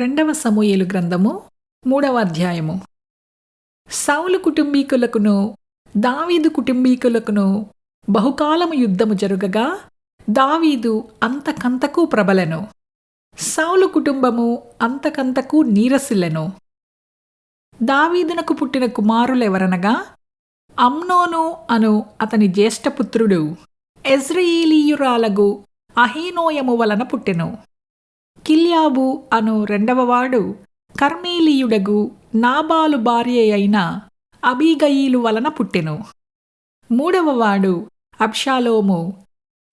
రెండవ సమూయేలు గ్రంథము 3వ అధ్యాయము. సౌలు కుటుంబీకులకును దావీదు కుటుంబీకులకును బహుకాలము యుద్ధము జరుగగా దావీదు అంతకంతకు ప్రబలెను. సౌలు కుటుంబము అంతకంతకు నీరసిల్లెను. దావీదునకు పుట్టిన కుమారులెవరనగా అమ్నోను అను అతని జ్యేష్ఠపుత్రుడు యెజ్రెయేలీయురాలగు అహీనోయము వలన పుట్టెను. కిల్యాబు అను రెండవవాడు కర్మేలీయుడగు నాబాలు భార్య అయిన అబీగయీలు వలన పుట్టెను. మూడవవాడు అబ్షాలోము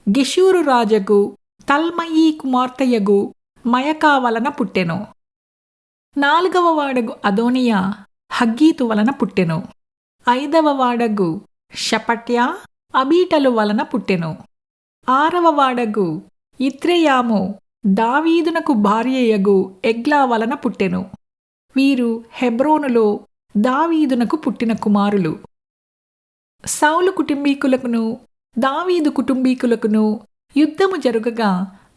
గెషూరు రాజగు తల్మయీ కుమార్తెయగు మయకా వలన పుట్టెను. నాలుగవవాడగు అదోనియా హగ్గీతు వలన పుట్టెను. ఐదవవాడగు షపట్యా అబీటలు వలన పుట్టెను. ఆరవవాడగు ఇత్రెయాము దావీదునకు భార్యయగు ఎగ్లా వలన పుట్టెను. వీరు హెబ్రోనులో దావీదునకు పుట్టిన కుమారులు. సౌలు కుటుంబీకులకును దావీదు కుటుంబీకులకును యుద్ధము జరుగగా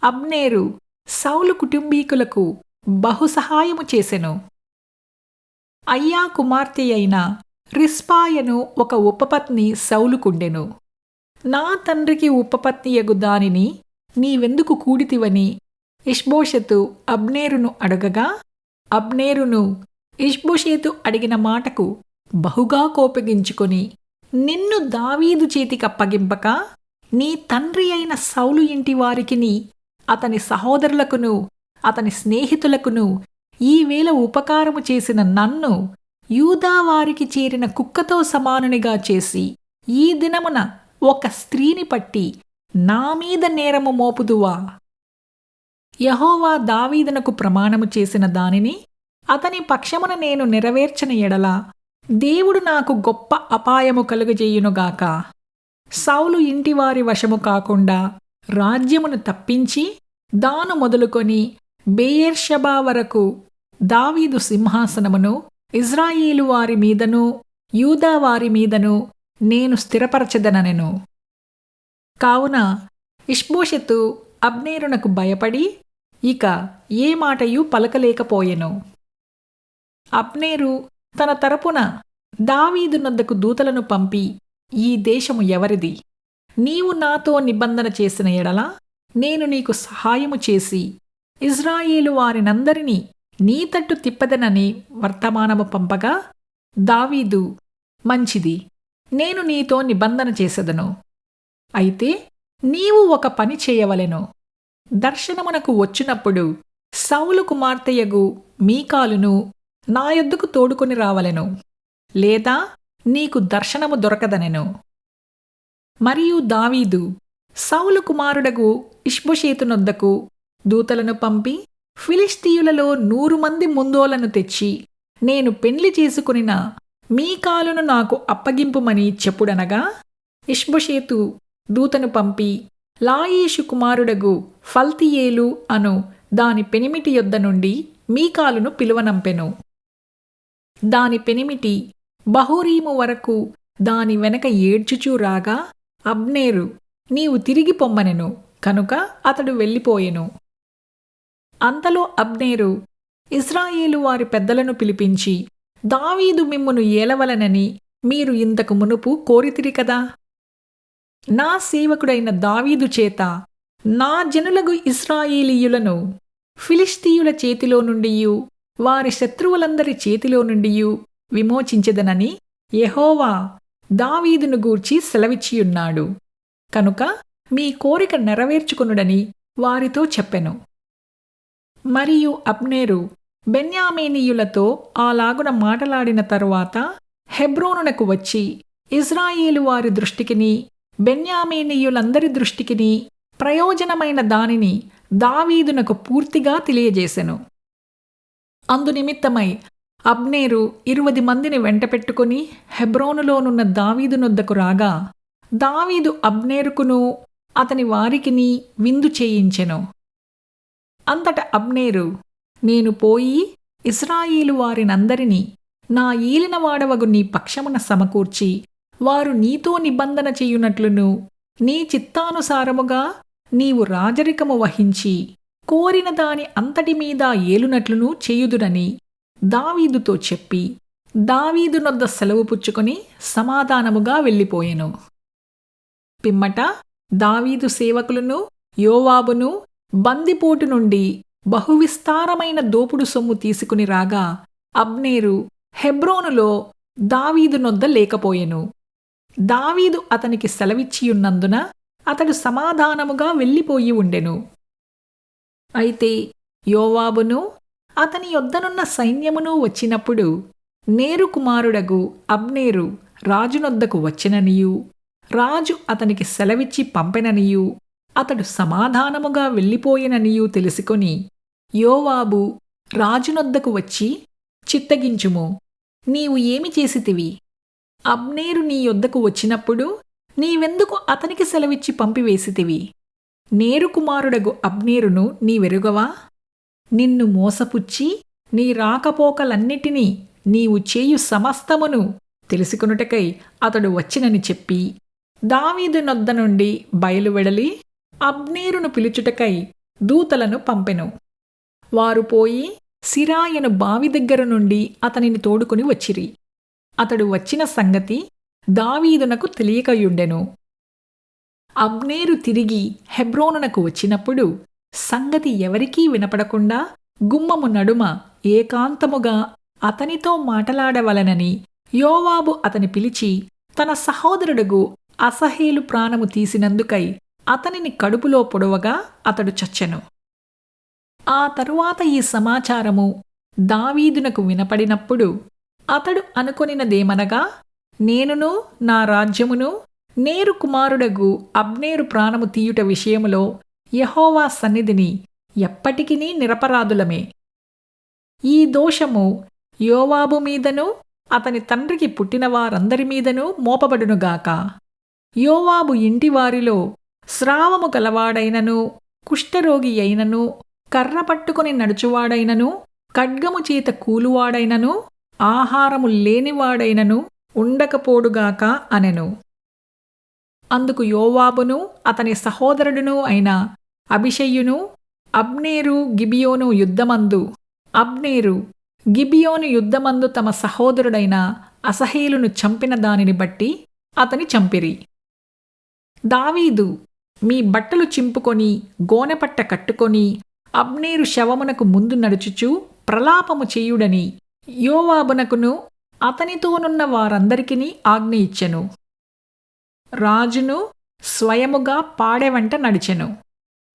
అబ్నేరు సౌలు కుటుంబీకులకు బహుసహాయము చేసెను. అయ్యా కుమార్తె అయిన రిస్పాయను ఒక ఉపపత్ని సౌలుకుండెను. నా తండ్రికి ఉపపత్నియగు దానిని నీవెందుకు కూడితివని ఇష్బోషెతు అబ్నేరును అడగగా, అబ్నేరును ఇష్బోషెతు అడిగిన మాటకు బహుగా కోపగించుకొని, నిన్ను దావీదు చేతికప్పగింపక నీ తండ్రి అయిన సౌలు ఇంటి వారికిని అతని సహోదరులకును అతని స్నేహితులకును ఈవేళ ఉపకారము చేసిన నన్ను యూదావారికి చేరిన కుక్కతో సమానునిగా చేసి ఈ దినమున ఒక స్త్రీని పట్టి నా మీద నేరము మోపుదువా? యెహోవా దావీదునకు ప్రమాణము చేసిన దానిని అతని పక్షమున నేను నెరవేర్చని ఎడల దేవుడు నాకు గొప్ప అపాయము కలుగజేయునుగాక. సౌలు ఇంటివారి వశము కాకుండా రాజ్యమును తప్పించి దాను మొదలుకొని బెయేర్షెబా వరకు దావీదు సింహాసనమును ఇజ్రాయేలు వారి మీదను యూదా వారి మీదను నేను స్థిరపరచెదనెను. కావున ఇష్బోషెతు అబ్నేరునకు భయపడి ఇక ఏ మాటయు పలకలేకపోయెను. అబ్నేరు తన తరపున దావీదు నొద్దకు దూతలను పంపి, ఈ దేశము ఎవరిది? నీవు నాతో నిబంధన చేసిన ఎడల నేను నీకు సహాయము చేసి ఇజ్రాయేలు వారినందరినీ నీ తట్టు తిప్పదనని వర్తమానము పంపగా, దావీదు, మంచిది, నేను నీతో నిబంధన చేసెదను. అయితే నీవు ఒక పని చేయవలెను. దర్శనమునకు వచ్చినప్పుడు సౌలు కుమార్తెయగు మీకాలును నా యొద్దకు తోడుకొని రావలెను, లేదా నీకు దర్శనము దొరకదనెను. మరియు దావీదు సౌలు కుమారుడగు ఇష్బోషెతునొద్దకు దూతలను పంపి ఫిలిష్తీయులలో 100 మంది ముందోలను తెచ్చి నేను పెండ్లి చేసుకునిన మీకాలును నాకు అప్పగింపుమని చెప్పుడనగా, ఇష్బోషెతు దూతను పంపి లాయీషు కుమారుడగు ఫల్తీయేలు అను దాని పెనిమిటి యొద్ద నుండి మీకాలును పిలువనంపెను. దాని పెనిమిటి బహూరీము వరకు దాని వెనక ఏడ్చుచూ రాగా అబ్నేరు, నీవు తిరిగి పొమ్మనెను కనుక అతడు వెళ్ళిపోయెను. అంతలో అబ్నేరు ఇశ్రాయేలు వారి పెద్దలను పిలిపించి, దావీదు మిమ్మును ఏలవలనని మీరు ఇంతకు మునుపు కోరితిరి కదా? నా సేవకుడైన దావీదు చేత నా జనులగు ఇశ్రాయేలీయులను ఫిలిష్తీయుల చేతిలో నుండియు వారి శత్రువులందరి చేతిలో నుండియు విమోచించెదనని యెహోవా దావీదును గూర్చి సెలవిచ్చియున్నాడు. కనుక మీ కోరిక నెరవేర్చుకొనుడని వారితో చెప్పెను. మరియు అబ్నేరు బెన్యామీనీయులతో అలాగున మాటలాడిన తరువాత హెబ్రోనునకు వచ్చి ఇజ్రాయేలు వారి దృష్టికిని బెన్యామీనీయులందరి దృష్టికిని ప్రయోజనమైన దానిని దావీదునకు పూర్తిగా తెలియజేసెను. అందునిమిత్తమై అబ్నేరు 20 మందిని వెంటపెట్టుకుని హెబ్రోనులోనున్న దావీదునొద్దకు రాగా, దావీదు అబ్నేరుకును అతని వారికిని విందు చేయించెను. అంతట అబ్నేరు, నేను పోయి ఇశ్రాయేలు వారినందరినీ నా ఏలినవాడవగు నీ పక్షమున సమకూర్చి వారు నీతో నిబంధన చేయునట్లును నీ చిత్తానుసారముగా నీవు రాజరికము వహించి కోరిన దాని అంతటి మీద ఏలునట్లును చేయుదురని దావీదుతో చెప్పి దావీదు నొద్ద సెలవు పుచ్చుకొని సమాధానముగా వెళ్ళిపోయెను. పిమ్మట దావీదు సేవకులను యోవాబును బందిపోటు నుండి బహువిస్తారమైన దోపుడు సొమ్ము తీసుకుని రాగా అబ్నేరు హెబ్రోనులో దావీదు నొద్ద లేకపోయెను. దావీదు అతనికి సెలవిచ్చియున్నందున అతడు సమాధానముగా వెళ్ళిపోయి ఉండెను. అయితే యోవాబును అతని యొద్దనున్న సైన్యమును వచ్చినప్పుడు నేరు కుమారుడగు అబ్నేరు రాజునొద్దకు వచ్చెననియు రాజు అతనికి సెలవిచ్చి పంపెననియు అతడు సమాధానముగా వెళ్ళిపోయెననియూ తెలుసుకొని యోవాబు రాజునొద్దకు వచ్చి, చిత్తగించుము, నీవు ఏమి చేసితివి? అబ్నేరు నీ యొద్దకు వచ్చినప్పుడు నీవెందుకు అతనికి సెలవిచ్చి పంపివేసితివి? నేరు కుమారుడగు అబ్నేరును నీవెరుగవా? నిన్ను మోసపుచ్చి నీ రాకపోకలన్నిటినీ నీవు చేయు సమస్తమును తెలుసుకొనుటకై అతడు వచ్చినని చెప్పి దావీదు నొద్ద నుండి బయలువెడలి అబ్నేరును పిలుచుటకై దూతలను పంపెను. వారు పోయి సిరాయను బావి దగ్గర నుండి అతనిని తోడుకుని వచ్చిరి. అతడు వచ్చిన సంగతి దావీదునకు తెలియకయుండెను. అబ్నేరు తిరిగి హెబ్రోనునకు వచ్చినప్పుడు సంగతి ఎవరికీ వినపడకుండా గుమ్మము నడుమ ఏకాంతముగా అతనితో మాటలాడవలనని యోవాబు అతని పిలిచి తన సహోదరుడుగు అసహేలు ప్రాణము తీసినందుకై అతనిని కడుపులో పొడవగా అతడు చచ్చెను. ఆ తరువాత ఈ సమాచారము దావీదునకు వినపడినప్పుడు అతడు అనుకొనినదేమనగా, నేనును నా రాజ్యమును నేరు కుమారుడగు అబ్నేరు ప్రాణము తీయుట విషయములో యెహోవా సన్నిధిని ఎప్పటికినీ నిరపరాధులమే. ఈ దోషము యోవాబు మీదను అతని తండ్రికి పుట్టిన వారందరి మీదనూ మోపబడునుగాక. యోవాబు ఇంటివారిలో స్రావము గలవాడైనను, కుష్ఠరోగి అయినను, కర్ర పట్టుకుని నడుచువాడైనను, ఖడ్గము చేత కూలువాడైనను, ఆహారము లేనివాడైనను ఉండకపోడుగాక అనెను. అందుకు యోవాబును అతని సహోదరుడును అయిన అబిషయ్యును అబ్నేరు గిబియోను యుద్ధమందు అబ్నేరు గిబియోను యుద్ధమందు తమ సహోదరుడైన అసహేలును చంపిన దానిని బట్టి అతని చంపిరి. దావీదు, మీ బట్టలు చింపుకొని గోనెపట్ట కట్టుకొని అబ్నేరు శవమునకు ముందు నడుచుచూ ప్రలాపము చేయుడని యోవాబునకును అతనితోనున్న వారందరికినీ ఆజ్ఞ ఇచ్చెను. రాజును స్వయముగా పాడెవంట నడిచెను.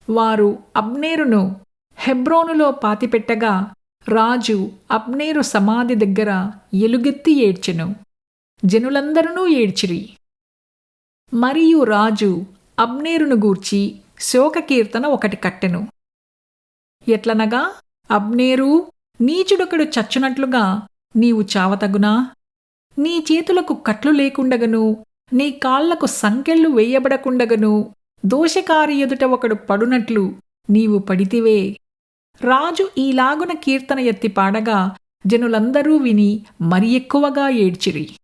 వారు అబ్నేరును హెబ్రోనులో పాతిపెట్టగా రాజు అబ్నేరు సమాధి దగ్గర ఎలుగెత్తి ఏడ్చెను. జనులందరూ ఏడ్చిరి. మరియు రాజు అబ్నేరును గూర్చి శోకకీర్తన ఒకటి కట్టెను. ఎట్లనగా, అబ్నేరూ, నీచుడొకడు చచ్చునట్లుగా నీవు చావతగునా? నీ చేతులకు కట్లు లేకుండగను, నీ కాళ్లకు సంకెళ్ళు వేయబడకుండగను దోషకారి ఎదుట ఒకడు పడునట్లు నీవు పడితివే. రాజు ఈలాగున కీర్తన ఎత్తి పాడగా జనులందరూ విని మరి ఎక్కువగా ఏడ్చిరి.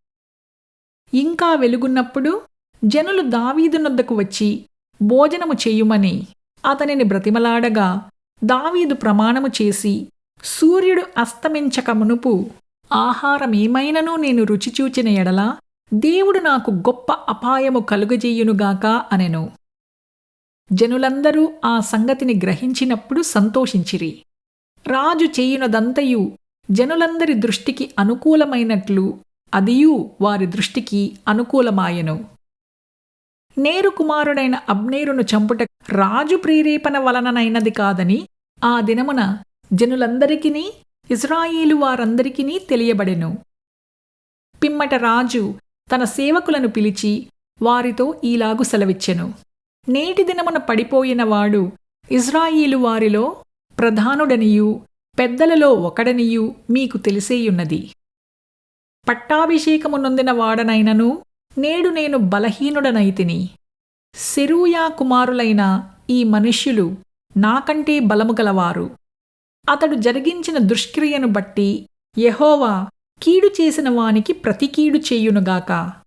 ఇంకా వెలుగున్నప్పుడు జనులు దావీదునొద్దకు వచ్చి భోజనము చేయుమని అతనిని బ్రతిమలాడగా దావీదు ప్రమాణము చేసి, సూర్యుడు అస్తమించక మునుపు ఆహారమేమైనను నేను రుచిచూచిన ఎడల దేవుడు నాకు గొప్ప అపాయము కలుగజేయునుగాక అనెను. జనులందరూ ఆ సంగతిని గ్రహించినప్పుడు సంతోషించిరి. రాజు చేయునదంతయు జనులందరి దృష్టికి అనుకూలమైనట్లు అదియూ వారి దృష్టికి అనుకూలమాయెను. నేరు కుమారుడైన అబ్నేరును చంపుట రాజు ప్రేరేపణ వలననైనది కాదని ఆ దినమున జనులందరికినీ ఇశ్రాయేలు వారందరికినీ తెలియబడెను. పిమ్మట రాజు తన సేవకులను పిలిచి వారితో ఈలాగు సెలవిచ్చెను. నేటి దినమున పడిపోయినవాడు ఇశ్రాయేలు వారిలో ప్రధానుడనియు పెద్దలలో ఒకడనియు మీకు తెలిసేయున్నది. పట్టాభిషేకము నొందిన వాడనైనను నేడు నేను బలహీనుడనైతిని. సెరూయా కుమారులైన ఈ మనుష్యులు నాకంటే బలము గలవారు. అతడు జరిగించిన దుష్క్రియను బట్టి యెహోవా కీడు చేసిన వానికి ప్రతికీడు చేయునుగాక.